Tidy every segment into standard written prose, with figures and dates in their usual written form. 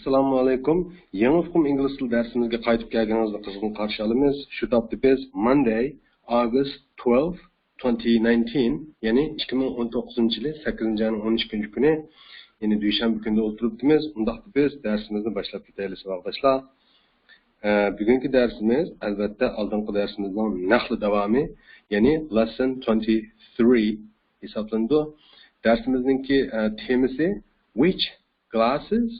Assalamu alaikum. Yangi Uqum ingliz tili darsimizga qaytib kelganingizni qizg'in qarshi olamiz. Shu topda biz Monday, August 12, 2019, ya'ni 2019-yil 8-ayning 12-kuni, ya'ni dushanba kunida o'tiribmiz. Unda biz darsimizni boshlab ketaylik, savoldoshlar. Bugungi darsimiz albatta oldingi darsimizning naqli davomi, ya'ni lesson 23 hisoblanadi. Darsimizning temasi which glasses.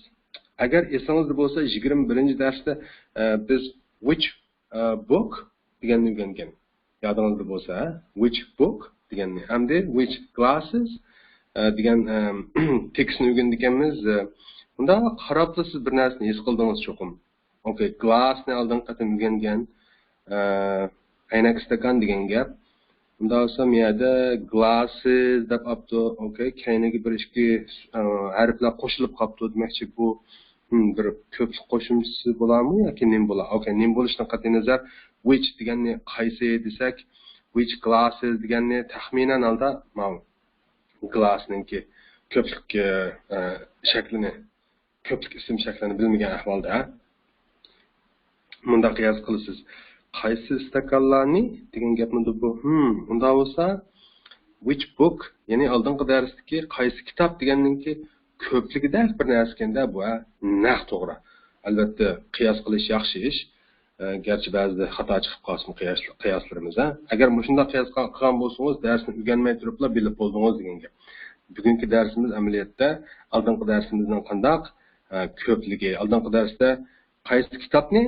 Agar esingizda bo'lsa 21-darsda biz which book deganni o'rgangan. Yodingizda bo'lsa, which book deganni. Hamda which glasses degan tekstni o'rganganmiz. Bunda qarab siz bir narsani his qildingiz cho'qim. Okay, glassni oldin qatam o'rgangan. Aynak stakan degan gap. Bunda olsa miyada glasses deb apto, okay, kayniga bir ikki harflar qo'shilib qolibdi demakchi bu bir ko'plik qo'shimchasi bo'ladimi yoki nim bo'ladi? Okay, nim bo'lishidan qat'iy nazar which deganni qaysi desak, which glasses deganni taxminan holda ma'lum. Glassninki ko'plik shaklini, ko'plik ism shaklini bilmagan ahvolda bunda qiyos qilasiz. Qaysi stakanlarni degan gapni bu. Unda bo'lsa which book, ya'ni oldingi darsdagi qaysi kitob deganninki ko'pligida bir narsa ekanda bu naq to'g'ri. Albatta qiyos qilish yaxshi ish. Garchi ba'zida xato chiqib qolsin qiyoslarimiz. Agar shunday qiyos qilgan bo'lsangiz, darsni o'rganmay turibla bilib bo'ldingiz degan gap. Bugungi darsimiz amaliyotda oldingi darsimizning qandoq ko'pligi, oldingi darsda qaysi kitobni,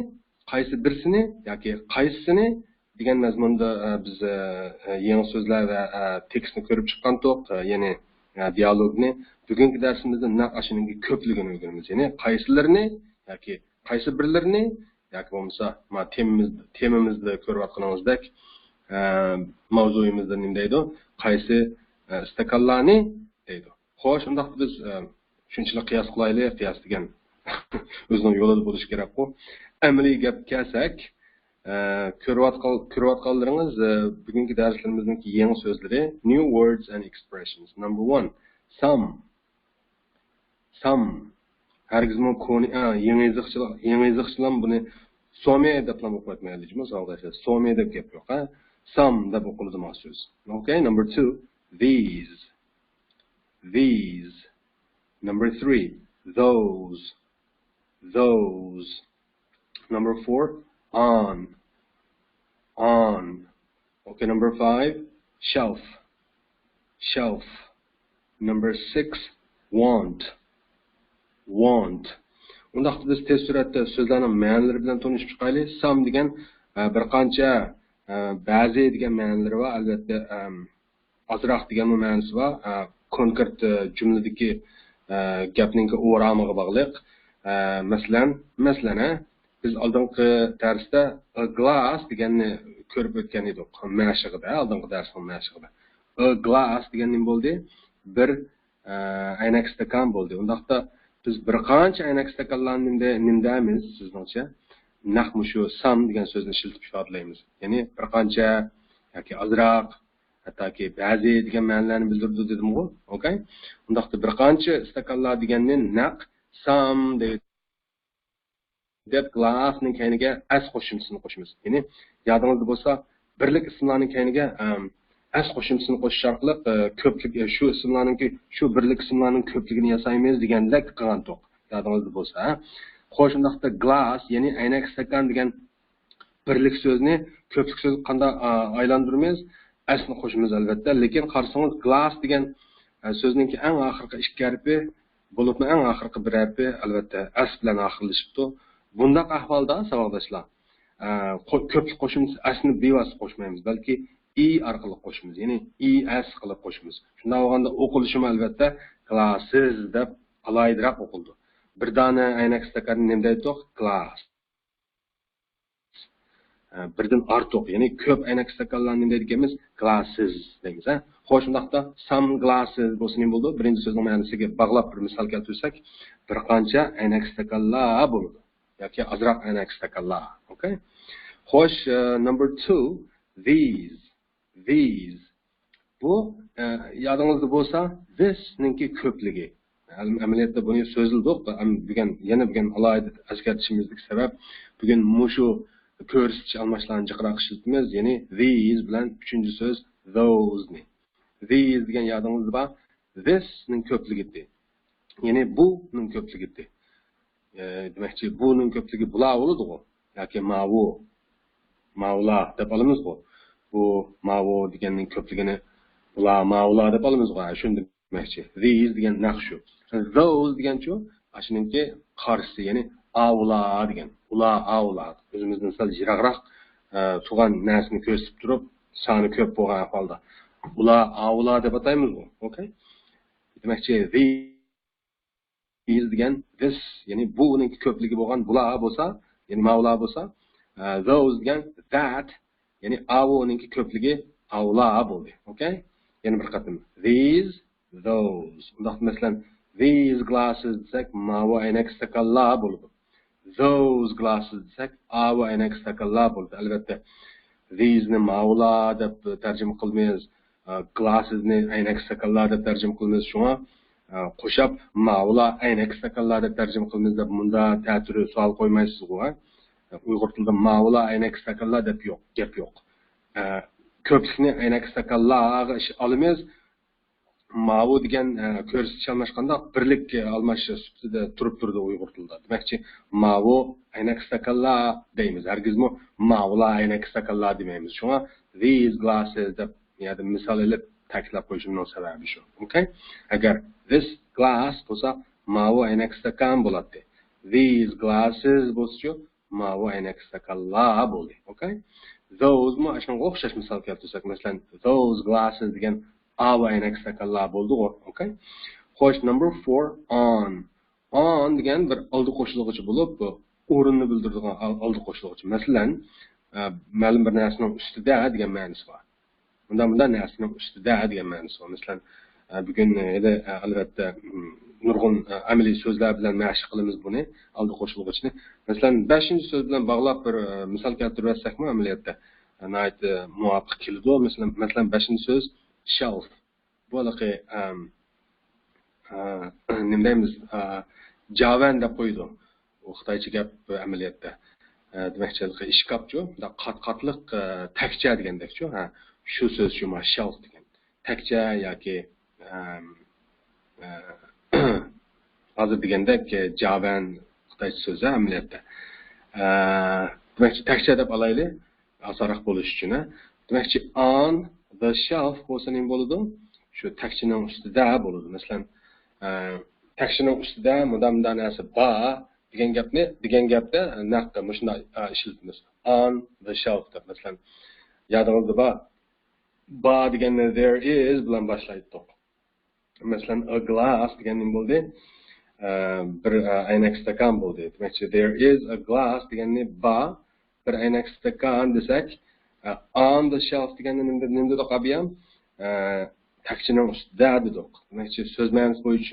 qaysi birsini yoki qaysisini degan mazmunda biz yangi so'zlar va tekstni ko'rib chiqqandik, ya'ni dialogni. Bugungi darsimizda naqashining ko'pligini o'rganamiz. Ya'ni qaysilarini yoki qaysi birlarini yoki bo'lmasa temamizda ko'rayotganimizdek mavzuyimizda nima deydi? Qaysi stakanlarni deydi. Xo'sh, unda biz shunchalik qiyos qilaylik, qiyos degan o'zining yo'lida bo'lishi kerak-ku. Amaliy gap kelsak, ko'rayotganlaringiz bugungi darslarimizning yangi so'zlari, new words and expressions. Number 1, some. Hargizmi koni yangi izohchilar buni some deb ham o'qitmaylikmi, savoldaşlar. Some deb gap yo'q, ha? Some deb o'qiladi maxsus. Okay, number 2, these. Number 3, those. Number 4, on. Okay, number 5, shelf. Number 6, want. Unda biz tez suratda so'zlarning ma'nolari bilan tanishib chiqaylik. Some degan bir qancha ba'zi degan ma'nolari va albatta ozroq degan ma'nosi va konkret jumladagi gapning o'ramiga bog'liq. Masalan, biz oldingi darsda glass deganni ko'rib o'tgan edik. Mashig'ida, oldingi darsning mashig'ida. Glass degan nima bo'ldi? Bir aynak stakan bo'ldi. Undaqda biz bir qancha aynak stakanlarni nimdamiz sizningcha? Naqmu shu some degan so'zni ishlatib ifodalaymiz. Ya'ni bir qancha yoki ozroq, hattoki ba'zi degan ma'nolarni bildirdi dedim-ku. Okay? Undaqda bir qancha stakanlar deganni naq some deb glassning kayniga as qo'shimchasini qo'shamiz. Ya'ni yodingizda bo'lsa, birlik ismlarning kayniga as qo'shimchasini qo'shish orqali ko'plik shu ismlarningki shu birlik ismlarning ko'pligini yasaymiz degandek qilgan to'q. Yodingizda bo'lsa, xo'sh, undaqda glass, ya'ni aynak stakan degan birlik so'zni ko'plik so'z qanday aylantiramiz? Asni qo'shamiz albatta, lekin qarasangiz glass degan so'zningki eng oxirgi ikki harfi bo'libmi, eng oxirgi bir harfi albatta as bilan oxirlashibdi. Bundaq ahvolda savoldoshlar, ko'plik qo'shimchasi asni bevosita qo'shmaymiz, balki i orqali qo'shamiz, ya'ni es qilib qo'shamiz. Shunda bo'lganda o'qilishim albatta glasses deb alaydiroq o'qildi. Bir dona aynak stakanni nima deydik? Glass. Birdan ortiq, ya'ni ko'p aynak stakanlarni nima deydigimiz? Glasses deymiz, ha? Xo'sh, undaqda some glasses bo'lsa nima bo'ldi? Birinchi so'zning ma'nosiga bog'lab bir misol keltirsak, bir qancha aynak stakanlar bo'ladi yoki ozroq aynak stakanlar. Okay? Xo'sh, number 2, these. Bu yodingizda bo'lsa, this ninki ko'pligi. amaliyotda buni so'zildik. Bugun alohida eskartishimizlik sabab bugun mushu ko'rsatish almashlarni jiqroq ishlatamiz. Ya'ni these bilan uchinchi so'z those ni. These degan yodingizda bor. This ning ko'pligi. Ya'ni bu ning ko'pligi. Demakchi buning ko'pligi bular bo'ladi-ku yoki mavla deb olamiz-ku. Bu mavo deganning ko'pligini bular mavla deb olamiz-ku. Shuni demakchi. These degan naqshu. Those degan-chu, shuningki qarshisi, ya'ni avlar degan. Ular avlar. O'zimizdan sal yiroqroq turgan narsani ko'rsatib turib, soni ko'p bo'lgan holda ular avlar deb ataymiz-ku. Okay? Demakchi these degan this, ya'ni buning ko'pligi bo'lgan bular bo'lsa, ya'ni mavla bo'lsa, those degan that, ya'ni avoning ko'pligi avlar bo'ldi. Okay? Yana bir qatim. These, those. Undaq masalan, these glasses desak, mavo aynak stakanlar bo'ladi. Those glasses desak, avo aynak stakanlar bo'ladi. Albatta, these ni mavla deb tarjima qilmaymiz. Glasses ni aynak stakanlar deb tarjima qilmaymiz. Shunga qo'shib mavla aynak stakanlar deb tarjima qilmaymiz deb bunda ta'tiri savol qo'ymaysiz-ku. Uyg'ur tilida mavla aynak stakanlar deb yo'q, gap yo'q. Ko'plikni aynak stakanlarga olamiz. Mavo degan ko'rsatish almashganda birlik almash sifatida turib turdi Uyg'ur tilida. Demakchi, mavo aynak stakanlar deymiz. Hargizmi mavla aynak stakanlar demaymiz. Shunga these glasses deb ya'ni misol qilib ta'kidlab qo'yishimning sababi shu. Okay? Agar this glass bo'lsa, mavo aynak stakan bo'ladi. These glasses bo'lsa, mavo aynak stakanlar bo'ldi. Okay? Those mu ashunga o'xshash misol keltirsak, masalan, those glasses degan ava aynak stakanlar bo'ldi. Okay? Xo'sh, number 4, on. On degan bir oldi qo'shilg'ichi bo'lib, o'rinni bildiradigan oldi qo'shilg'ichi. Masalan, ma'lum bir narsaning ustida degan ma'nosi bor. Bunda narsaning ustida degan ma'nosi bor. Masalan, bugun albatta nurg'un amaliy so'zlar bilan mashq qilamiz buni, oldi qo'shilg'ichni. Masalan, 5-so'z bilan bog'lab bir misol keltirib bersakmi amaliyotda nihoyat muvofiq keladi. Masalan, 5-so'z shelf. Bu aloqa nima deymiz? Javan deb qo'ydi. U xitoycha gap amaliyotda. Demakchi, ishkopchu, qat-qatliq takcha degandekchu. Shu so'z shu shelf degan. Takcha yoki hozir degandek javan xitoycha so'zi amaliyotda. Demakchi, takcha deb olaylik, osonroq bo'lish uchun. Demakchi, on the shelf bo'lsa nima bo'ladi? Shu takchining ustida bo'ladi. Masalan, takchining ustida mudamda narsa bor degan gapda naqqa shunday ishlatamiz. On the shelf deb. Masalan, yodingizda bor deganda there is bilan boshlaydik. Masalan, a glass degan nima bo'ldi? Bir aynak stakan bo'ldi. Demakchi, there is a glass deganni bor, bir aynak stakan desak, on the shelf deganni nima dedik ham? Takchining ustida dedik. Demakchi, so'z ma'nosi bo'yicha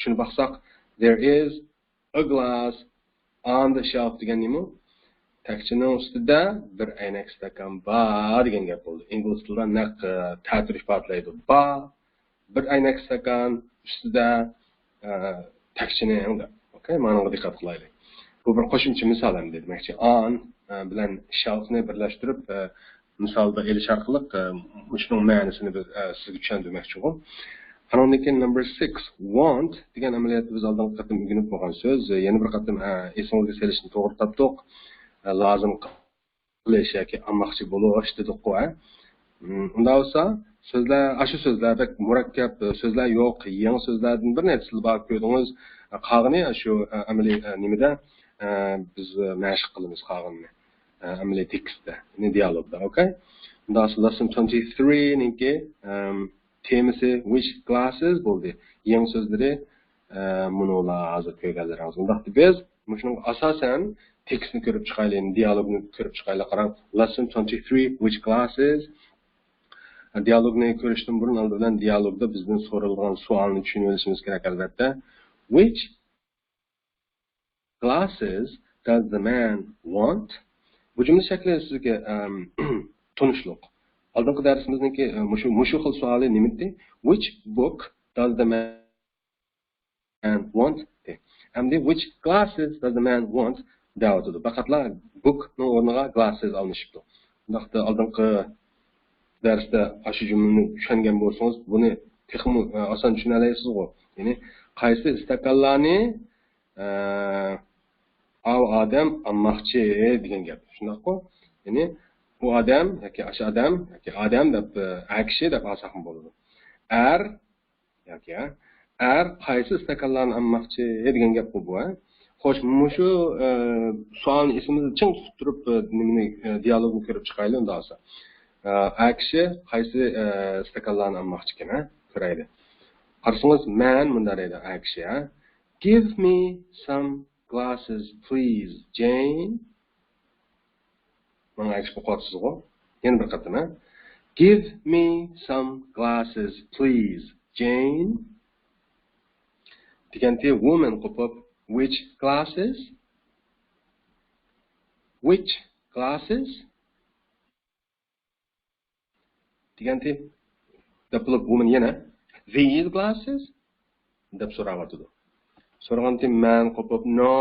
shuni baqsaq, there is a glass on the shelf degan nima? Takchining ustida bir aynak stakan bor degan gap bo'ldi. Ingliz tilida naq ta'tir ifodalaydi. Bor, bir aynak stakan ustida takchining. Okay, ma'noga diqqat qilaylik. Bu bir qo'shimcha misol ham demakchi. On bilan shelfni birlashtirib misolda elish orqali shuning ma'nosini sizga tushuntirmoqchi bo'lim. Anondan keyin number 6, want degan amaliyotni biz oldin qatim o'rganib bo'lgan so'z. Yana bir qatim esingizga selishni to'g'ri topdik. Lozim qilish yoki olmoqchi bo'lish dedik-ku. Unda bo'lsa so'zlar, shu so'zlarda murakkab so'zlar yo'q, yangi so'zlardan bir nechasini bor ko'rdingiz. Qolgani shu amaliy nimada biz mashq qilamiz qolganini. Amaliy tekstda, dialogda, okay? Unda lesson 23 ninki temasi which glasses bo'ldi. Yangi so'zlari monolar hozir ko'rganlaringiz. Unda biz shuning asosan tekstni ko'rib chiqaylik, dialogni ko'rib chiqaylik. Qarang, lesson 23 which glasses. Dialogni ko'rishdan burun oldin dialogda bizdan so'ralgan savolni tushunib olishimiz kerak albatta. Which glasses does the man want? Bu jumla shakli sizga tanishliq. Oldingi darsimizniki mushu xil savoli nima edi? Which book does the man man want? Endi which glasses does the man want? Deyotdi. Faqatla bookning o'rniga glasses alınışıbdı. Bundaqda oldingi darsda shu jumlani tushungan bo'lsangiz, buni texmi oson tushuna olasizmi? Ya'ni qaysi istakanlarni odam almoqchi degan gap. Shundaqmi? Ya'ni bu odam yoki o'sha odam deb kishi deb olsaqmi bo'ladi. Qaysi istakanlarni almoqchi degan gap bu. Xo'sh, shu savolni esimizda ching tutib turib, nimani dialogni ko'rib chiqaylik unda olsa. Kishi qaysi istakanlarni almoqchi ekan, ko'raylik. Qarsangiz, man bunda deydi kishi, Give me some glasses, please, Jane. Mana kishi qo'qotsizg'u. Yana bir qatam, Give me some glasses, please, Jane. Deganti woman qo'pib, which glasses? Which glasses? Deganti deb bo'lib woman yana these glasses deb so'rayotdi. So'raganti man qo'pib no,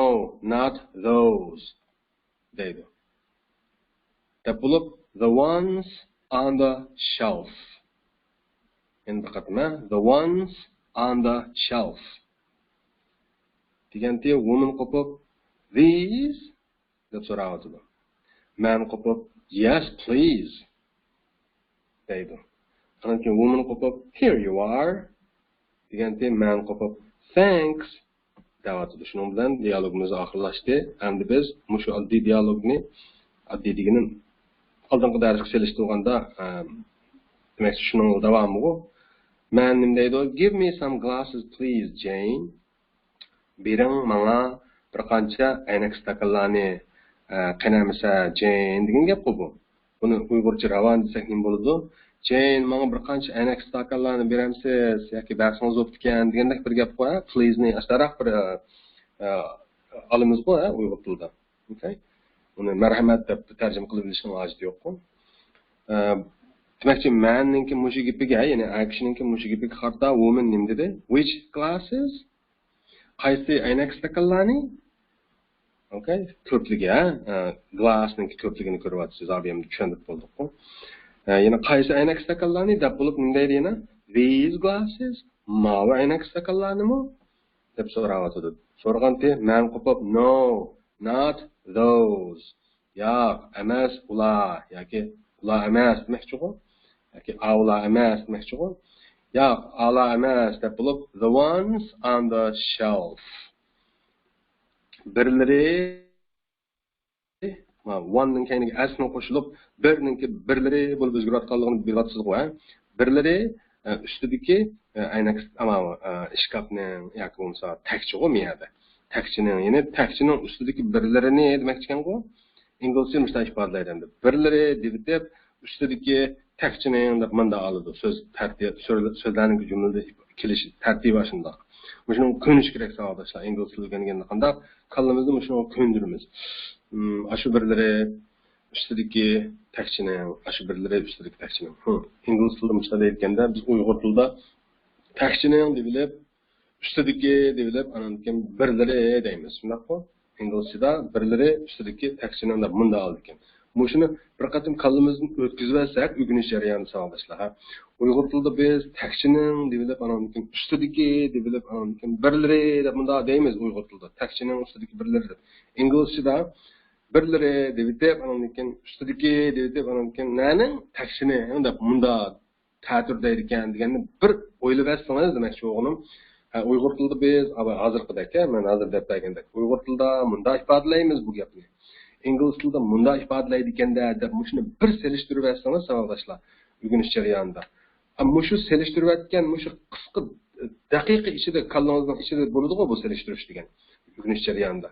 not those deydi. Deb bo'lib the ones on the shelf. Endi diqqatma, the ones on the shelf. Deganti woman qo'pib these deb so'rayotdi. Man qo'pib yes please deydi. Anki woman qo'pib here you are. Deganti man qo'pib thanks deyotdi. Shuning bilan dialogimiz oxirlashdi. Endi biz mushu oddiy dialogni oddiyligini oldingi darsga solishtirganda demak shuning davomi bu. Man nim deydi? Give me some glasses please Jane. Bering menga bir qancha aynak stakanlarni qanamisa Jane degan gap bu. Buni uyg'urcha ravon desak nim bo'ladi? Jane menga bir qancha aynak stakanlarni beramsiz yoki darsingiz o'tib ekan degandek bir gap qo'ya. Please ni ashtaraq bir olamiz qo'ya uyg'ur tilida. Okay? Uni marhamat deb tarjima qilib bilishning hojati yo'q-ku. Demakchi manninki mushu gapiga, ya'ni actioninki mushu gapiga qarta woman nim dedi? Which glasses? Qaysi aynak stakanlarni? Okay, ko'pligi, glassning ko'pligini ko'ryapsiz, obiyam tushunib bo'ldik-ku. Yana qaysi aynak stakanlarni deb bo'lib nima deydi yana? These glasses? Mavi aynak stakanlarnimi? deb so'rayotdi. So'raganda men qo'pib no, not those. Yo'q, emas ular yoki ular emas demoqchi-ku. Yoki ular emas demoqchi-ku. Yo'q, ular emas deb bo'lib the ones on the shelf. Birlari one'ning keyiniga asni qo'shilib, birlari bo'lib o'zgarayotganligini bilasizku, birlari ustidagi aynak shkafning yoki bo'lmasa takchigu miyada. Takchining, ya'ni takchining ustidagi birlarini demoqchi ekan-ku. Inglizcha mustaq ifodalaydi endi. Birlari deb ustidagi takchining deb menda oladi. So'z tartib, so'zlarning jumlada kelish tartibi shunday. Shuni ko'nish kerak savollar. Ingliz tilida o'rganganda qanday qalbimizda shuni ko'ndiramiz. Ashu birlari ustidagi takchining, ashu birlari ustidagi takchining. Ingliz tilida mustaq aytganda biz uyg'ur tilida takchining deb bilib, ustidagi deb bilib, anankin birlari deymiz. Shundaqmi? Inglizchada birlari ustidagi takchining deb munda oldi ekan. Shuni bir qatim qalbimizni o'tkazib olsak, o'rganish jarayoni savollar. Uyg'ur tilida biz takchining deb bilib, anankin ustidagi deb bilib, anankin birlari deb munda deymiz uyg'ur tilida. Takchining ustidagi birlari deb. Inglizchada birlari deb bilib, anankin ustidagi deb bilib, anankin nani takchining deb munda ta'tirda ekan deganni bir o'ylab olsangiz demakchi o'g'lim. Uyg'ur tilida biz hozirgidek, men hozir deb aytgandek, Uyg'ur tilida munda ifodalaymiz bu gapni. Ingliz tilida munda ifodalaydi ekanda deb shuni bir selishtirib olsangiz savoldoshlar o'rganish jarayonida. Ammo shu selishtirib aytgan shu qisqa daqiqa ichida kallangizning ichida bo'ladi-ku bu selishtirish degan o'rganish jarayonida.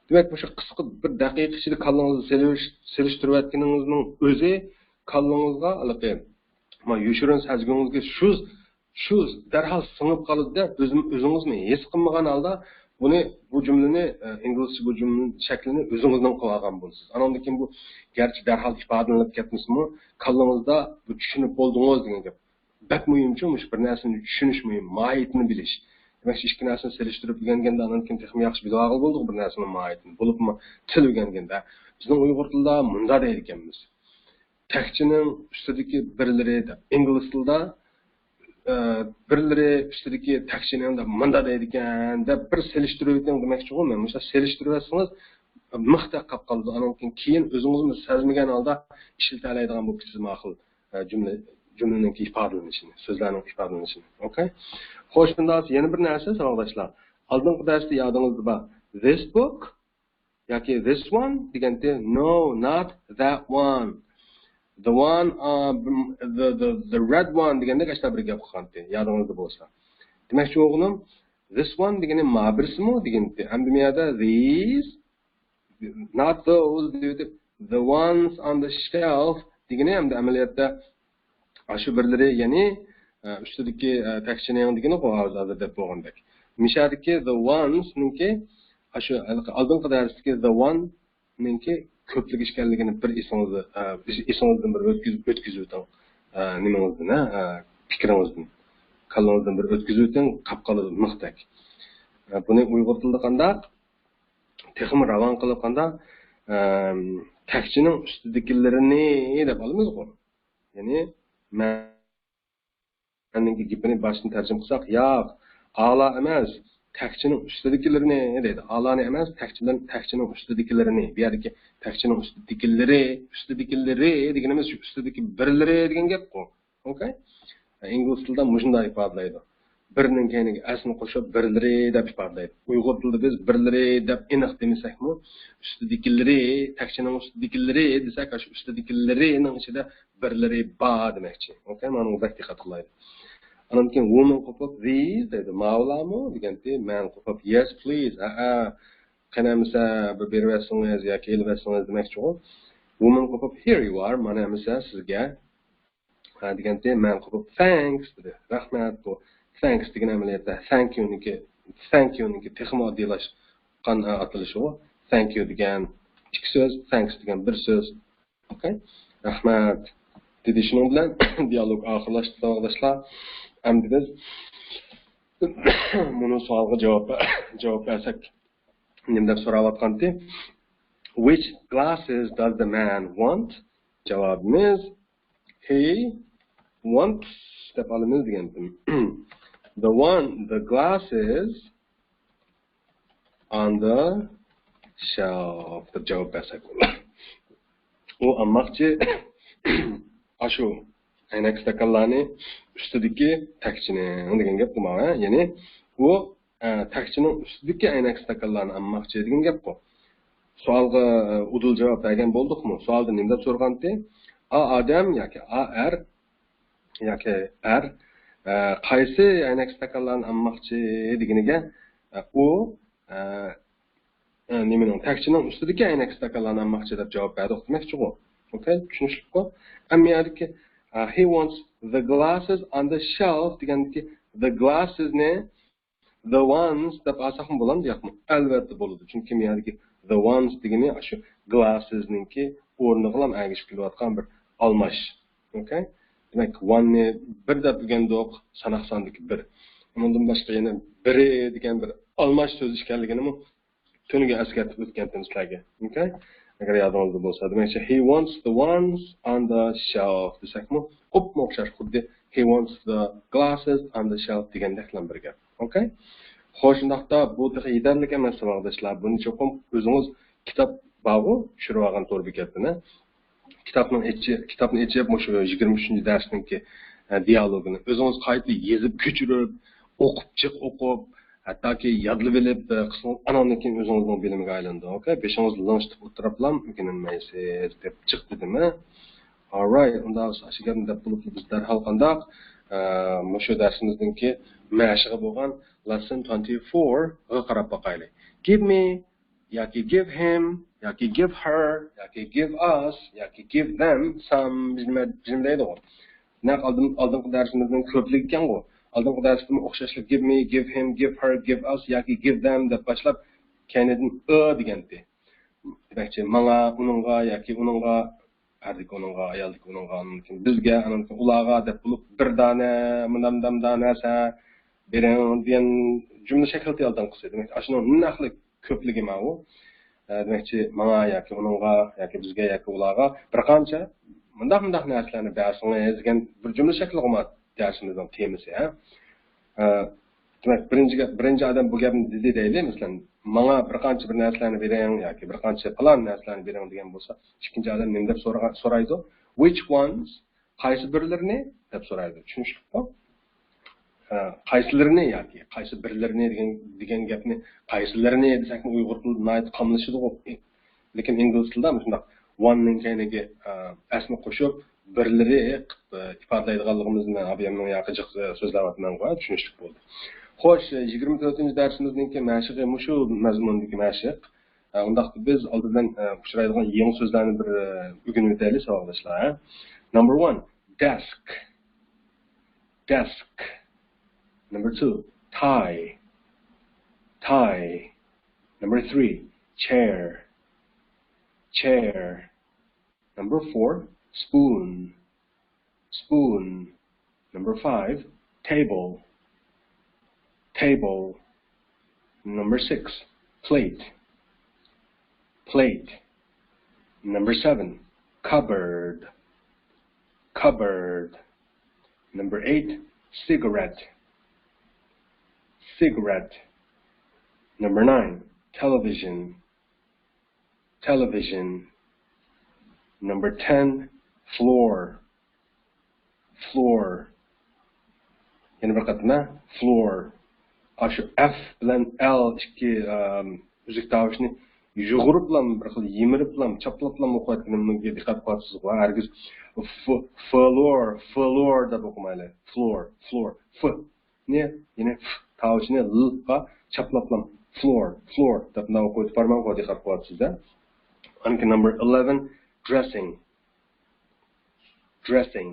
Demak, shu qisqa bir daqiqa ichida kallangizni selishtirib aytganingizning o'zi kallangizga aloqa yoshirin sezgingizga shu darhol singib qoladi-da, o'zingizmi his qilmagan holda bu jumlani inglizcha bu jumlaning shaklini o'zingizdan qilib olgan bo'lasiz. Anondan keyin bu garchi darhol ifodalanib ketmasmi, kallangizda bu tushunib bo'ldingiz degan gap. Bak muhimchi, mush bir narsani tushunish muhim, mohiyatini bilish. demak ikki narsani selishtirib o'rganganda andan keyin texnik yaxshi bilib olgan bo'ldik bir narsani mohiyatini bo'libmi til o'rganganda bizning uyg'ur tilida munda deydi ekanmiz takchining ustidagi birlari ingliz tilida birlari ustidagi takchini munda deydi ekan deb bir selishtirib o'tgan demoqchi men o'sha selishtirib olsangiz mixta qolib qoldi andan keyin o'zingizni sezmagan holda ishlatiladigan bu siz ma'qul jumlaning ifodalanishini so'zlarning ifodalanishini okay xo'sh bunda yana bir narsa savoldoshlar oldingi darsda yodingizda bor this book yoki this one deganda no not that one the one the red one deganda qashta bir gap qilgandi yodingizda bo'lsa demakchi o'g'lim this one degani ma birsimi deganda hamda bu yerda these not those the ones on the shelf degani hamda amaliyotda shu birlari ya'ni ustidagi takchining degani hozir deb bo'lgandek mishadiki the ones ninki shu oldingi darsdagi the one ninki ko'plik ishkanligini bir esingizdan bir o'tkazib o'ting nimangizdan fikringizdan kallangizdan bir o'tkazib o'ting qolib qoladi miqdak buni uyg'ur tilida qandaq texmi ravon qilib qandaq takchining ustidagilarini deb olamizku ya'ni manning gapini boshdan tarjima qilsak yo'q a'lo emas takchining ustidagilarini deydi a'loni emas takchining ustidagilarini bu yerdagi takchining ustidagilari deganimiz shu ustidagi birlari degan gapku okay ingliz tilida shunday ifodalaydi birning keyiniga asni qo'shib birlari deb ifodalaydi uyg'ur tilida biz birlari deb aniq demasakmi ustidagilari takchining ustidagilari desak shu ustidagilarining ichida birlari bor demakchi okay mana bu diqqat qilaydi andan keyin woman qo'pib these deydi mavlami deganda man qo'pib yes please qanamisa bir berib bersangiz yoki elib bersangiz demakchi woman qo'pib here you are mana misa sizga deganda man qo'pib thanks dedi rahmat bu thanks degan amaliyotda thank you niki texmo oddiylashgan atalishi u thank you degan ikki so'z thanks degan bir so'z okay rahmat dedi shuning bilan dialog oxirlashdi tog'doshlar endi biz buni savolga javob bersak nima deb so'rayotgandi which glasses does the man want javobimiz he wants deb olamiz degandim the glasses on the shelf deb javob bersak u almoqchi ashu aynak stakanlarni ustidagi takchini degan gap bu ya'ni u takchining ustidagi aynak stakanlarni almoqchi degan gap bu savolga udul javob bergan bo'ldikmi savolda nima deb so'ragandi a odam yoki a er qaysi aynak stakanlarni almoqchi deganiga u nimaning takchining ustidagi aynak stakanlarni almoqchi deb javob berdi demakchi u okay tushunishlikku ammo he wants the glasses on the shelf deganki the glasses ne the ones deb olsakmi bo'ladi yo'qmi albatta bo'ladi chunki bu yerdagi the ones degani shu glasses ninki o'rniga ham agishib kelayotgan bir almash okay demak one ne bir deb degandoq sanoq sondagi bir bundan boshqa yana biri degan bir almash so'z ekanligini tuniga eslatib o'tgandim sizlarga okay agar yodingizda bo'lsa demakchi he wants the ones on the shelf desakmi o'pma o'xshash xuddi he wants the glasses on the shelf degandek bilan bir gap okay xo'sh undaqda bu yetarli emas savoldoshlar buni cho'qim o'zingiz kitob borku tushirib olgan to'g'ri bekatini kitobni ichib shu 23 darsniki dialogini o'zingiz qayta yezib ko'chirib o'qib hattoki yodlab olib anondan keyin o'zingizning bilimiga aylandi okay beshingizni lanshitib o'tiriblam o'rganolmaysiz deb chiq dedimi alright unda shu gapni deb bo'lib biz darhol qandoq shu darsimizningki mashg'i bo'lgan lesson 24 ga qarab boqaylik give me yoki give him yoki give her yoki give us yoki give them some bizim deydi naq oldingi darsimizning ko'plik ekan-ku oldingi darsda o'xshashlik give me give him give her give us yoki give them deb boshlab keyinidan degandi demakchi menga uningga yoki uningga erdik uningga ayoldik uningga bizga ularga deb bo'lib bir dona narsa bering degan cümle şekli aldan qilsa, demak, ashuni naqli ko'pligi mana bu. Demakchi, menga yoki uningga yoki bizga yoki ularga bir qancha mundaq narsalarni bersingiz degan bir jumla shakliga darsimizning temasi, ha. Demak, birinchi odam bu gapni dedi deydi, masalan, menga bir qancha bir narsalarni bering yoki bir qancha plan narsalarni bering degan bo'lsa, ikkinchi odam nima deb so'raydi? Which ones? Qaysi birlarini deb so'raydi. Tushunishlikmi? Qaysilarini yoki qaysi birlarini degan gapni qaysilarini desakmi uyg'ur tilida qamlashidi, lekin ingliz tilida shunday one ning keyiniga asni qo'shib birlari ifodalaydiganligimizni abiyamning yoqijiq so'zlayapman, tushunishlik bo'ldi. Xo'sh, 24-darsimizning mashig'i mushu mazmundagi mashiq. Undaqda biz oldindan uchraydigan yangi so'zlarni bir o'rganib o'taylik, savoldoshlar. Number 1, desk. Desk. Number 2, tie. Tie. Number 3, chair. Chair. Number 4, spoon. Spoon. Number 5, table. Table. Number 6, plate. Plate. Number 7, cupboard. Cupboard. Number 8, cigarette. Cigarette. Number 9, television. Television. Number 10, floor. Floor. Yana bir qatma, floor. Ashu F bilan L ikki uzuk tavishni yug'urib bilan bir xil yemirib bilan chaplab bilan o'qiyotganimga diqqat qilasiz. Hargiz floor deb o'qimayli. Floor. F ne? Yana F tavishni L ga chaplab bilan floor deb o'qiyotib barmoqqa diqqat qilasiz. Anki number 11, dressing. Dressing.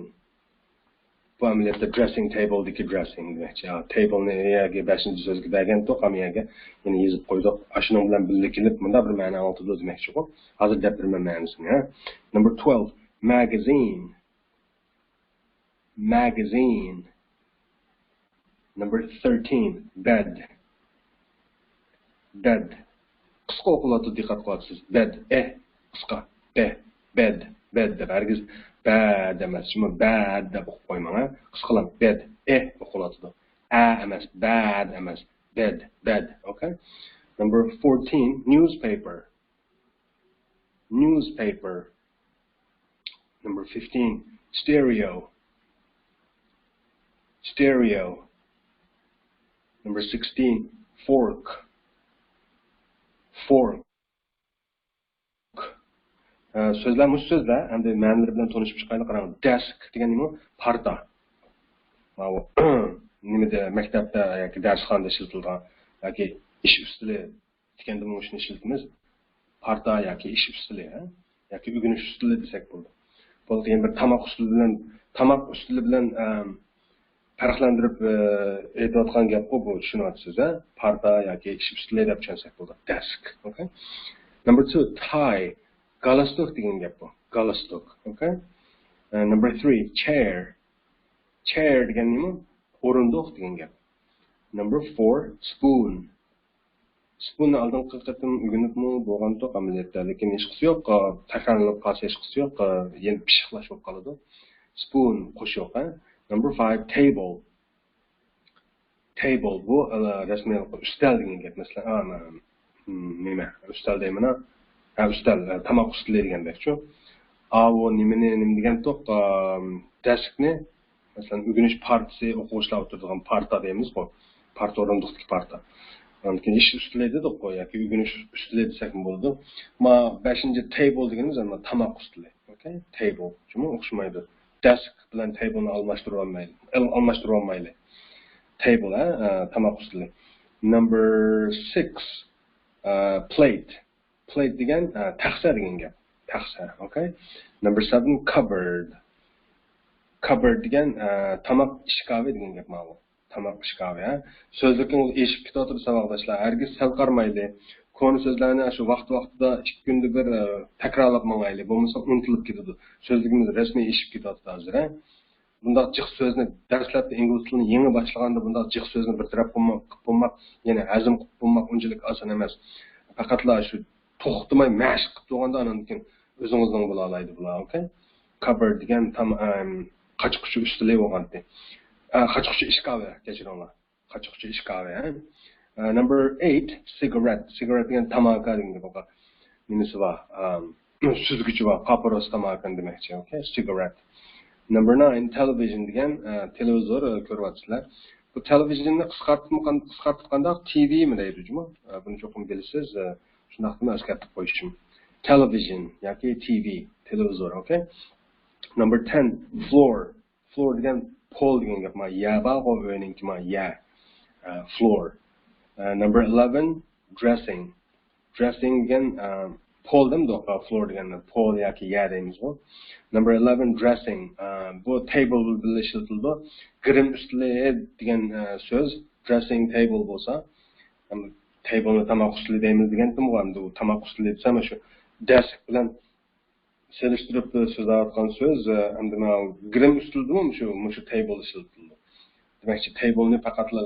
Bu ameliyatda dressing table deki dressing demakchi. Table'ni yerga 5-chi so'zga bergan to'q amiyaga yana yozib qo'ydik. Ashuning bilan birga kelib bunda bir ma'no oltida demakchi-ku. Hozir deb berman ma'nosini, ha. Number 12, magazine. Magazine. Number 13, bed. Bed. Qisqa o'qiladi, diqqat qilasiz. Bed, qisqa. Bed deb hargiz bad emas, shuni bad deb o'qib qo'ymang, ha. Qisqalan bed, o'qiladi. Emas, bad emas, bed, okay? Number 14, newspaper. Newspaper. Number 15, stereo. Stereo. Number 16, fork. Fork. So'zlar mush so'zlar, hamda ma'nolari bilan tanishib chiqaylik. Qarang, desk degan nima? Parta. Mana nimada maktabda yoki darsxonada ishlatilgan yoki ish ustuli deganda mana shuni ishlatamiz. Parta yoki ish ustuli, ha? Yoki o'rganish ustuli desak bo'ldi. Bu degan bir tomoq ustuli bilan farqlantirib aytayotgan gap bu, tushunyapsiz, ha? Parta yoki ish ustuli deb tushunsak bo'ldi. Desk, okay? Number 2, tie. Galstuk degan gap bu. Galstuk, okay? Number 3, chair. Chair degan nima? O'rindiq degan gap. Number 4, spoon. Spoon oldin qilqatim o'rganibmi bo'lgan to'q amaliyotda, lekin hech qisi yo'q, takrorlanib qolsa hech qisi yo'q, yana pishiqlash bo'lib qoladi. Spoon qo'shiq, ha? Number 5, table. Table bu rasmiy ustal degan gap. Masalan, nima? Ustal deyman, ha? Ustal, tomoq ustuli degandek-ku. O nima degan to'q deskni, masalan, o'rganish partisi o'quvchilar o'tiradigan parta deymiz-ku. Parta o'rindiqdagi parta. Lekin ish ustuli dedik-ku, yoki o'rganish ustuli desak bo'ladi. Ma 5-chi table deganimiz ana tomoq ustuli, okay? Table. Shumi o'xshamaydi. Desk bilan table'ni almashtirib olmayli. Table, ha, tomoq ustuli. Number 6, plate. Plate degan taxsa degan gap. Taxsa, okay? Number 7, cupboard. Cupboard degan tomoq ishkovi degan gap ma'lum. Tomoq ishkovi, ha. So'zligingiz eshib ketadi savoldoshlar. Hargiz sal qarmayli. Konu so'zlarni shu vaqt-vaqtida 2 kunda bir takrorlab mangayli. Bo'lmasa unutilib ketadi. So'zligimiz rasmiy eshib ketadi hozir, ha. bundaq jiq so'zni darslarda ingliz tilini yangi boshlaganda bundaq jiq so'zni bir taraf qilib bo'lmoq, ya'ni hazm qilib bo'lmoq unchalik oson emas. Faqatla shu to'xtamay mashq qilib turganda andan keyin o'zingizning bo'la oladi bular, okay? Cover degan tam qochquchi ustili bo'lgandi. Qochquchi ishkavi, kechiringlar. Qochquchi ishkavi. Number 8, cigarette. Cigarette degan tamaka degan bo'lgan. Nimasi bor? Süzgücü var, paparos tamakan demekçi, okay? Cigarette. Number 9, television degan televizor ko'ryapsizlar. Bu televizyonni qisqartganda TV mi deydi, juma? Buni cho'qim bilasiz. Shunaqmi o'zgartirib qo'yishim. Television yoki TV, televizor, okay? Number 10, floor. Floor degan pol degan gap ma, ya ba'g'o o'yinki ma, ya. Floor. Number 11, dressing. Dressing degan pol dem doqa, floor degan pol yoki ya deymiz bu. Number 11, dressing. Bu table bilishildi. Grim ustili degan so'z, dressing table bo'lsa, table'ni tamoq ustili deymiz degandim bu endi tamoq ustili desam shu desk bilan selishtirib so'zlayotgan so'z, endi mana grim ustildimi shu table ishildi. Demakchi table'ni faqatlar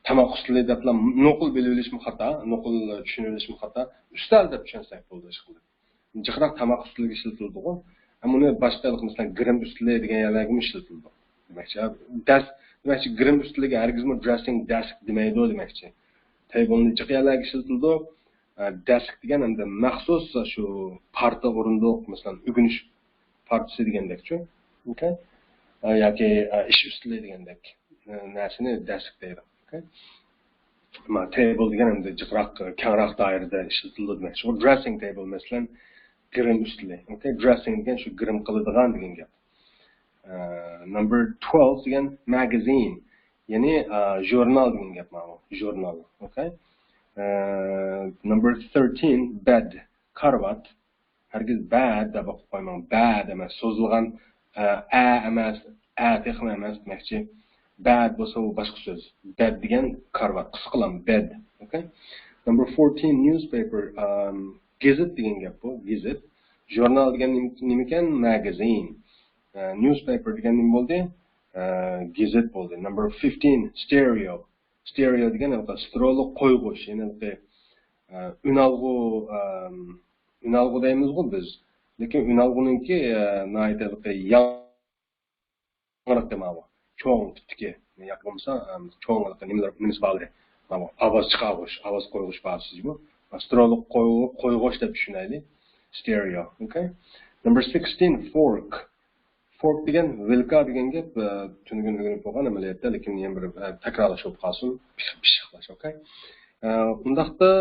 tamoq ustili deb nuqul bilishmi xato, nuqul tushunilishmi xato, ustal deb tushunsak bo'ldi ish qilib. Jiqroq tamoq ustiliga ishlatildi-ku. Ammo uni boshqa masalan grim ustili degan yerlarga ishlatildi. Demakchi desk, demakchi grim ustiliga hargizmi dressing desk demaydi demakchi. Table'ni jiq yerlarga ishlatildi. Desk degan endi maxsus shu parta o'rindiq masalan o'g'inish partisi degandek-ku. Okay? Yoki ish ustili degandek narsani desk deydi. Okay? Ma table degan endi jiqroq kengroq doirada ishlatildi demakchi. Bu dressing table masalan grim ustili. Okay? Dressing degan shu grim qiladigan degan gap. Number 12 degan magazine. Ya'ni jurnal degan gap mana bu. Jurnal. Okay? Number 13, bed, karvat. Hargiz bad deb qo'ymang. Bad emas, so'zilgan emas, texmi emas demakchi. Bad bo'lsa u boshqa so'z. Bed degan karvat, qisqalam bed. Okay? Number 14, newspaper, gazette degan gap bu, gazette. Jurnal degan nima ekan? Magazine. Newspaper degan nima bo'ldi? Gazette bo'ldi. Number 15, stereo. Stereo degan stereolog qo'yg'ish, ya'ni unalg'u deymiz-ku biz. Lekin unalg'uningki naytaliqi yangiroq demagu. Cho'ng tipdiki, yoki bo'lmasa cho'ngliqi nimasi bor? Mana ovoz chiqarish, ovoz qo'yg'ish bor-sizmi? Stereolog qo'yg'ish deb tushunaylik. Stereo, okay? Number 16, fork. Fork degan vilka degan gap tunugun bo'lgan amaliyotda, lekin yana bir takrorlashib qolsin, pishiqlash, okay? Undaqda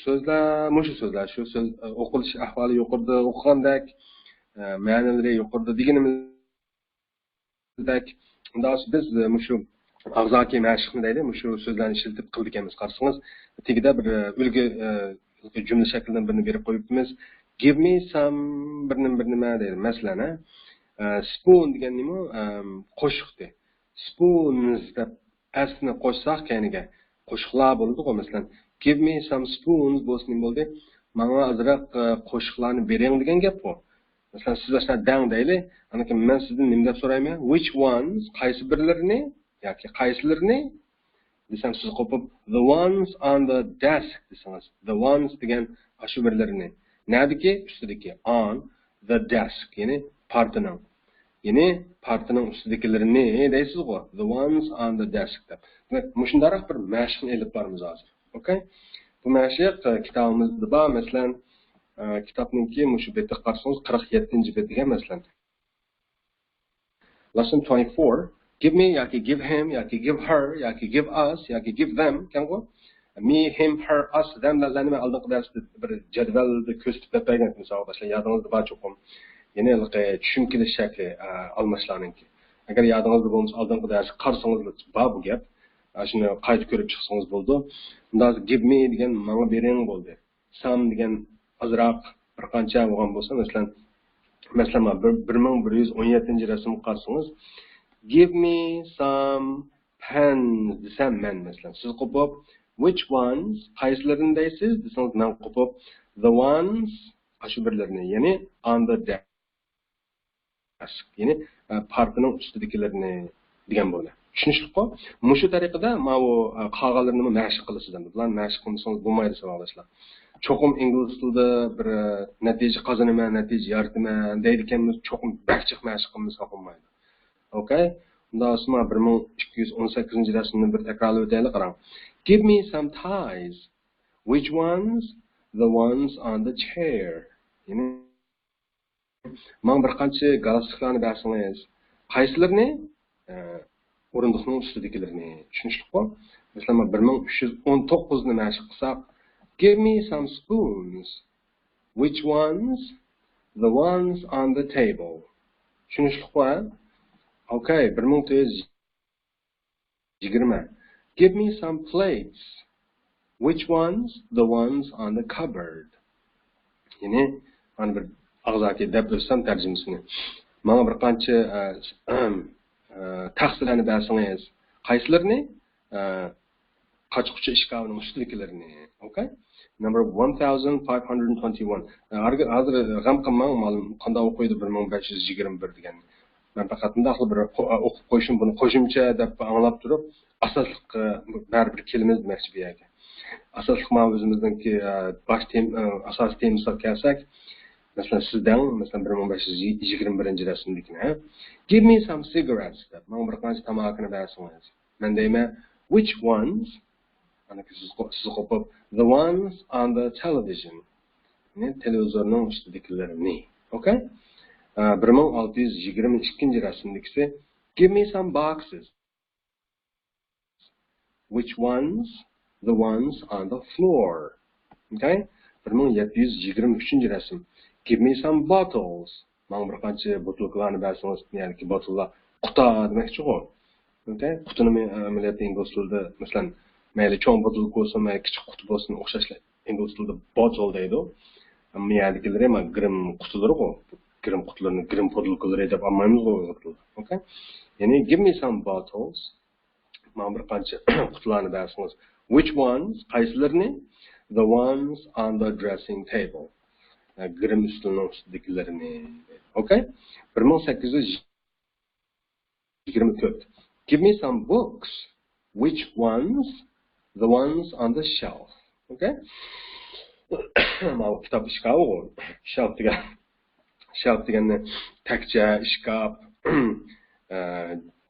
so'zlar, mushu so'zlar, shu so'z o'qilish ahvoli yuqorida o'qigandek, ma'nolari yuqorida deganimizdek, unda biz mushu og'zaki mashqni deydi, mushu so'zlarni ishlatib qildik emas. Qarasangiz, tegida bir ulgi jumla shaklidan birini berib qo'yibmiz. Give me some bir nima deydi. Masalan, spoon degan nima? Qo'shiqdi. Spoons deb asni qo'shsak kayniga qo'shiqlar bo'ldi-ku, masalan, give me some spoons bo'lsa nima bo'ldi? Menga azroq qo'shiqlarni bering degan gap bu. Masalan, siz ashna dang deyli, anakin men sizdan nima deb so'rayman? Which ones? Qaysi birlarini yoki qaysilarini? Desam siz qo'pib the ones on the desk desangiz. The ones degan shu birlarini. Nadiki? Ustidagi on the desk, ya'ni partining. Ya'ni partining ustidagilarini deysiz-ku. The ones on the desk deb. Demak, mushundaroq bir mashqni elib boramiz hozir. Okay? Bu mashq kitobimizda bor, masalan, kitobningki mushu betga qarasangiz 47-betga masalan. Lesson 24, give me yoki give him yoki give her yoki give us yoki give them, kanku? Me, him, her, us, them lazani men oldingi darsda bir jadvalda ko'rsatib bergan misol boshla yodingizda bor cho'qim. Ya'ni tushunkilik shakli almashlarningki. Agar yodingizda bo'lmasa oldingi darsni qarasangiz bor bu gap. Shuni qayta ko'rib chiqsangiz bo'ldi. Unda give me degan menga bering bo'ldi. Some degan azroq bir qancha bo'lgan bo'lsa, masalan 1117-rasmni qarasangiz, give me some pens desam men masalan siz qo'pib which ones qaysilarini deysiz desangiz men qo'pib the ones shu birlarini, ya'ni on the desk ya'ni parkning ustidagilarni degan bo'ladi. Tushunishliqmi? Mushu tariqada mana bu qolganlarni mashq qilasiz endi. Bular mashq qilsangiz bo'lmaydi savolashlar. Cho'qim ingliz tilida bir natija qozonaman, natija yarataman deydiganmiz, cho'qim bakchiq mashq qilmasa bo'lmaydi. Okay? Bundan sonra 1218 rasmni bir takrorlab o'taylik, qarang. Give me some ties. Which ones? The ones on the chair. Ya'ni men bir qancha galstuklarni bersangiz, qaysilarini? O'rindiqning ustidagilarni. Tushunishliqmi? Masalan, 1319 ni mashq qilsak, give me some spoons. Which ones? The ones on the table. Tushunishliqmi? Okay, 1920. Give me some plates. Which ones? The ones on the cupboard. Ya'ni, mana bir og'zaki deb o'tsam tarjimasini. Mana bir qancha taxsillarni bersangiz, qaysilarini? Qochquchi ishkavining ustidagilarini. Okay? Number 1521. Hozir g'am qilmang, ma'lum qanday o'qiydi 1521 degan. Men faqat bunday bir o'qib qo'yishim, buni qo'shimcha deb anglab turib, asosliq baribir kelimiz demoqchi bu yerga. Asosliq mana o'zimizningki bosh asos temasiga kelsak, masalan sizdan, masalan 1521 rasmlikni, give me some cigarettes deb, men bir qancha tamokini bersangiz. Men deyman, which ones? Ana siz qo'yib, the ones on the television. Ne televizorning ustidagilarini. Okay? 1622 rasmlikisi, give me some boxes. Which ones? The ones on the floor. Okay? 1723 rasm, give me some bottles. Men bir qancha butilkalarni bersangiz, ya'ni botullar quta demakchi ku. Okay? Qutini amaliyotda ingliz tilida, masalan, mayli cho'ng butilka bo'lsin, mayli kichik quti bo'lsin, o'xshashlar. Ingliz tilida bottle deydi. Ammo yerdagilar ham grim qutilari ku. Grim qutilarini, grim butilkalari deb olmaymiz ku. Okay? Ya'ni give me some bottles. Men bir qancha qutilarni bersangiz, which ones? Qaysilarini? The ones on the dressing table. Grim ustining ustidagilarini. Okay? 1824. Give me some books. Which ones? The ones on the shelf. Okay? Mana kitob ishkavi, shelf deganni takcha, ishkaf,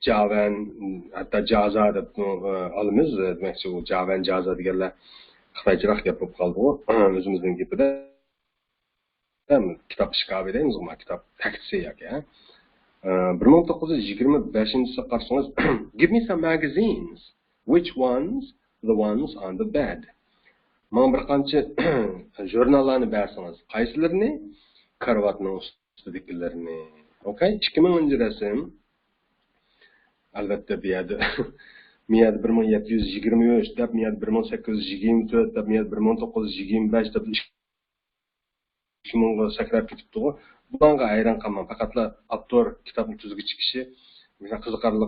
javan, hatto jaza deb olamiz, demakchi u javan, jaza deganlar xitoycharoq gap bo'lib qoldi. O'zimizning gapida kitob ishkavi deymiz, mana kitob takchisi yoki. 1925-yilga qarsangiz, give me some magazines. Which ones? The ones on the bed. Men bir qancha jurnallarni bersangiz, qaysilarini? Karvatning ustidagilarini. Okay? 2000-rasm. Albatta bu yerda miyada 1723 deb, miyada 1824 deb, miyada 1925 deb 2000ga sakrab ketibdi. Bunga hayron qolman. Faqatla avtor kitobni tuzguchi kishi qiziqarli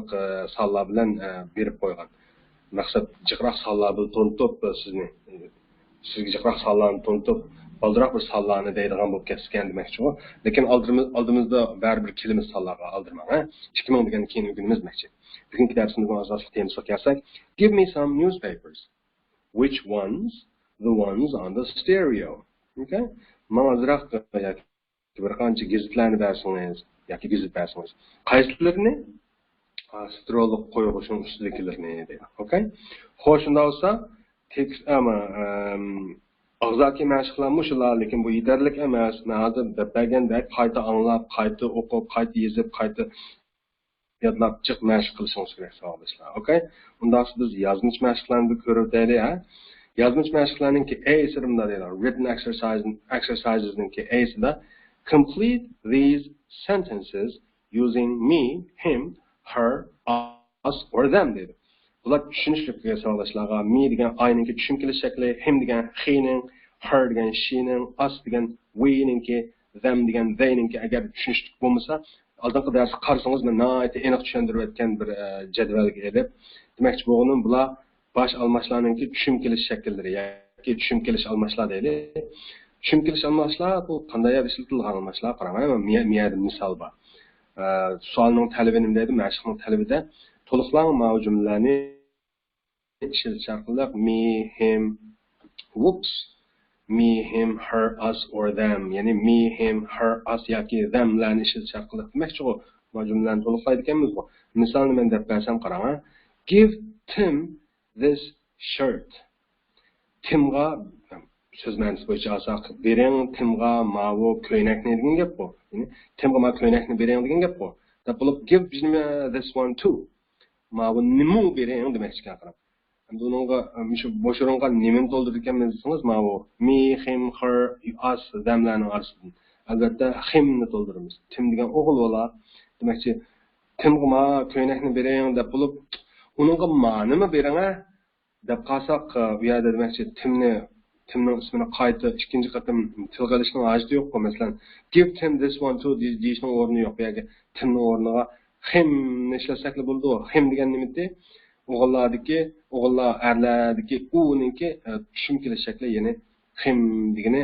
sonlar bilan berib qo'ygan. Maqsad jiqroq sonlar bilan to'ntib sizga jiqroq sonlarni to'ntib, oldinroq bir sonlarni deydigan bo'lib ketgan demakchi. Lekin oldimizda baribir kelimiz sonlarga oldirmang. 2000 degan keyin o'rganamiz demakchi. Bugungi darsimizning asosiy temasiga kelsak, give me some newspapers. Which ones? The ones on the stereo. Okay? Ma'lumroq bir qancha gazetlarni bersangiz yoki gazet bersangiz, qaysilarini? Astrolog qo'yishning ustidagilarini deydi. Okay? Xo'sh, shunda bo'lsa, tekst og'zaki mashqlar shular, lekin bu yetarli emas. Hozir degandek qayta anglab, qayta o'qib, qayta yozib, qayta yodlab chiq mashq qilishingiz kerak savollar. Okay? Undan biz yozmish mashqlarni ko'rib o'taylik. Yozmish mashqlarningki A sirimda deyiladi. Written exercises'ningki A sida complete these sentences using me, him, her, us or them deydi. Bular tushunishlikka savolashlarga me degan ayningki tushunchali shakli, him degan hening, her degan shening, us degan we'ningki, them degan they'ningki agar tushunishlik bo'lmasa, oldingi darsni qarasangiz men nihoyatda aniq tushuntirib o'tgan bir jadvalga elib, demakchi bo'lganim bular bosh almashlarningki tushunchali shakllari yoki tushunchali almashlar deydi. Tushunchali almashlar bu qanday ishlatilgan almashlar qarang, miyada misol bor. sualning talabi nima deydi, mashqning talabida to'liqlang mana bu jumlalarni ishlatishar orqali me, him, whoops, me, him, her, us or them, ya'ni me, him, her, us yoki themlarni ishlatishar orqali demakchi bu jumlalarni to'liqlaydi ekanmiz bu. Misolni men deb bersam qarang. Give Tim this shirt. Timga söz ma'nosi bo'yicha olsak, bering Timga mana bu ko'ylakni degan gap bu. Ya'ni Timga mana ko'ylakni bering degan gap bu. Deb bo'lib give this one too. Mana bu nima bering demoqchi ekan. Endi unga shu bo'sh o'ringa nimani to'ldirib ekanmiz desangiz, mana bu me, him, her, us, themlarning orasidan albatta himni to'ldiramiz. Tim degan o'g'il bola. Demakchi Timga mana ko'ylakni bering deb bo'lib, unga mana nima bering deb qolsak, bu yerda demakchi Timning ismini qayta ikkinchi qatam tilga olishning hojati yo'q. Masalan, give Tim this one too deyishning o'rni yo'q. Bu yerga Timning o'rniga him ishlasak bo'ladi. Him degan nima edi? O'g'illar erlardagi uninki tushum kelish shakli, ya'ni him degani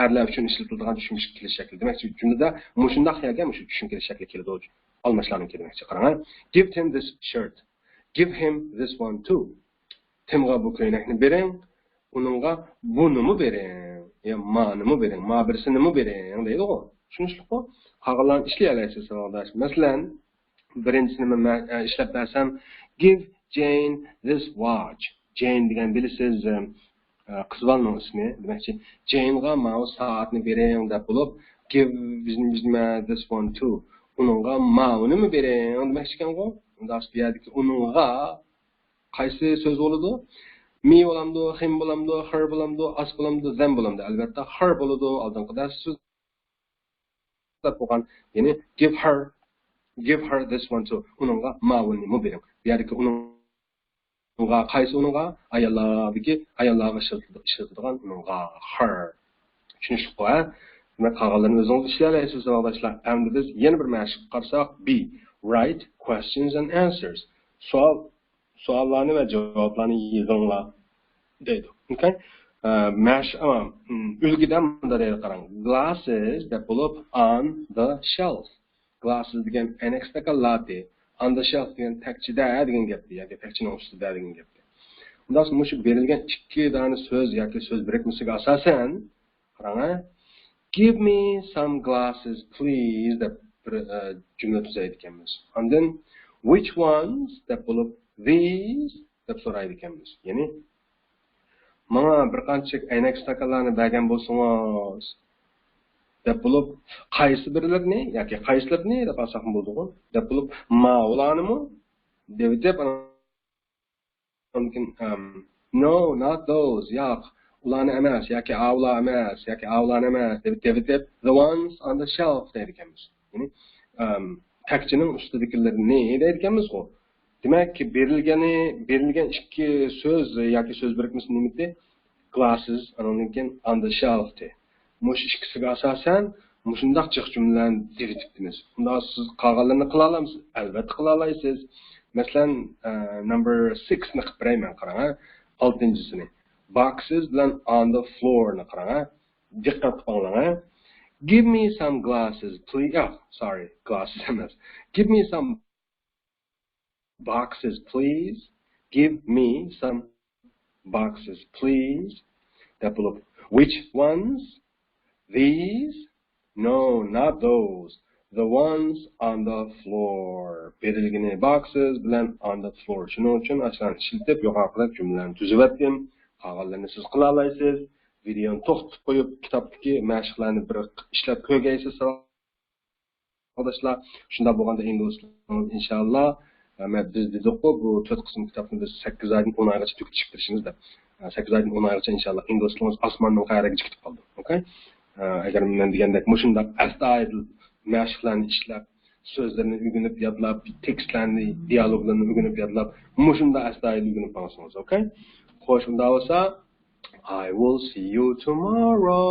erlar uchun ishlatiladigan tushum kelish shakli. Demakchi jumlada mushundaq yerga shu tushum kelish shakli keladi. Almashlarning demakchi qarang. Give Tim this shirt. Give him this one too. Timga bu ko'ylakni bering, uningga bunimi bering, ya manimi bering, ma birsinimi bering deydi-ku. Tushunishliku? Qolganlarni ishlay olasiz savoldosh. Masalan, birinchisini men ishlab bersam, give Jane this watch. Jane degan bilasiz qizbalning ismi. Demakchi, Jane'ga mana bu soatni bering deb bo'lib, give this one too. Uningga manimi bering demoqchi ekan-ku. Unda bu yerdagi uningga qaysi so'z bo'ladi? Me bo'lamdi, him bo'lamdi, her bo'lamdi, us bo'lamdi, them bo'lamdi. Albatta her bo'ladi. Oldinqida so'z bo'lgan, ya'ni give her this one too. Uningga ma'lumni bering. Bu yerdagi uningga qaysi uningga? Ayollarga ishlatiladigan uningga her. Tushunishliku, ha? Demak, qolganlarni o'zingiz ishlay olasiz, savoldoshlar. Endi biz yana bir mashq qilsak, B. Write questions and answers. So'allarni va javoblarni yig'inglar deydi. Okay? Ulgidan bunda deydi qarang. Glasses that pull up on the shelf. Glasses degan anexdagi latte, on the shelf degan takchida degan gapdi, yoki takchining ustida degan gapdi. Undan so'ng shu berilgan ikki dona so'z yoki so'z birikmasiga asosan qarang. Give me some glasses please deb bir jumla tuzaydi ekanmiz. And then which ones that pull up these deb so'raydi ekanmiz. Ya'ni mana bir qancha aynak stakanlarni bergan bo'lsangiz deb bo'lib, qaysi birlarini yoki qaysilarini deb olsak bo'ladi-ku. Deb bo'lib, ma ularnimi deb mumkin no, not those. Yo'q, ularni emas yoki avlar emas yoki avlarni emas deb the ones on the shelf deydi ekanmiz. Ya'ni takchining ustidagilarni deydi ekanmiz-ku. Demak ki berilgan ikki so'z yoki so'z birikmasi nimasi? Glasses, anonimkin on the shelf de. Mush ikkisiga asosan mushundaq jiq jumlalarni diritibmiz. Unda siz qolganlarni qila olamsiz? Albatta qila olasiz. Masalan, number 6 ni qilib berayman, qarang. 6-chisini. Boxes bilan on the floor ni qarang. Diqqat qilinglar. Give me some glasses, please. Oh, sorry, glasses emas. Give me some boxes, please. Give me some boxes, please. Develop. Which ones? These? No, not those. The ones on the floor. Berilgani boxes bilan on the floor. Shuning uchun aslan shiltib yuqoridagi jumlalarni tuzib etdim. Qolganlarni siz qila olasiz. Videoni to'xtatib qo'yib, kitobdagi mashqlarni bir ishlab ko'rgaysiz. Arkadaşlar, shunda bo'lganda ingliz inshaalloh biz dedik-ku, bu 4 qism kitobni biz 8 oydan 10 oygacha tugutib berishimiz deb. 8 oydan 10 oygacha inshaalloh ingliz tilimiz osmonning qayeriga ketib qoldi. Okay? Agar men degandek mushunda astoydil mashqlarni ishlab, so'zlarni o'rganib yodlab, tekstlarni, dialoglarni o'rganib yodlab, mushunda astoydil o'rganib qolsangiz, okay? Xo'sh, unda bo'lsa, I will see you tomorrow.